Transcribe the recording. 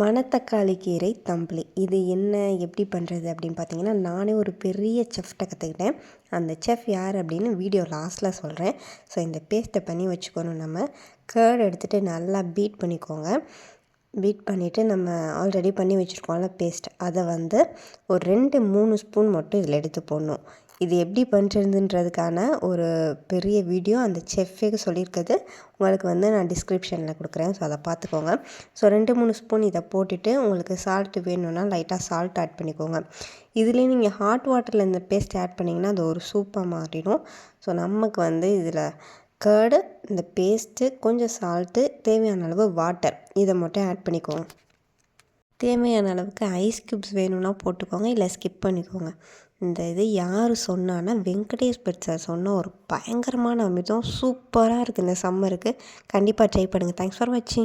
மணத்தக்காளி கீரை தம்புளி இது என்ன எப்படி பண்ணுறது அப்படின்னு பார்த்தீங்கன்னா, நானே ஒரு பெரிய செஃப்ட்ட கற்றுக்கிட்டேன். அந்த செஃப் யார் அப்படின்னு வீடியோ லாஸ்ட்டில் சொல்கிறேன். ஸோ இந்த பேஸ்ட்டை பண்ணி வச்சுக்கணும். நம்ம கர்ட் எடுத்துகிட்டு நல்லா பீட் பண்ணிக்கோங்க. பீட் பண்ணிவிட்டு நம்ம ஆல்ரெடி பண்ணி வச்சுருக்கோம்ல பேஸ்ட், அதை ஒரு 2-3 ஸ்பூன் மட்டும் இதில் எடுத்து போடணும். இது எப்படி பண்ணுறதுன்றதுக்கான ஒரு பெரிய வீடியோ அந்த செஃப்பே சொல்லியிருக்குது. உங்களுக்கு நான் டிஸ்கிரிப்ஷனில் கொடுக்குறேன். ஸோ அதை பார்த்துக்கோங்க. ஸோ 2-3 ஸ்பூன் இதை போட்டுட்டு உங்களுக்கு சால்ட்டு வேணும்னா லைட்டாக சால்ட் ஆட் பண்ணிக்கோங்க. இதுலேயே நீங்கள் ஹாட் வாட்டரில் இந்த பேஸ்ட் ஆட் பண்ணிங்கன்னா அது ஒரு சூப்பாக மாறிடும். ஸோ நமக்கு இதில் கர்டு, இந்த பேஸ்ட்டு, கொஞ்சம் சால்ட்டு, தேவையான அளவு வாட்டர், இதை மட்டும் ஆட் பண்ணிக்கோங்க. தேவையான அளவுக்கு ஐஸ் க்யூப்ஸ் வேணும்னா போட்டுக்கோங்க, இல்லை ஸ்கிப் பண்ணிக்கோங்க. இந்த இது யார் சொன்னான்னா வெங்கடேஷ் பட் சார் சொன்ன ஒரு பயங்கரமான அமிர்தம். சூப்பராக இருக்குது இந்த சம்மருக்கு. கண்டிப்பாக ட்ரை பண்ணுங்கள். தேங்க்ஸ் ஃபார் வாட்சிங்.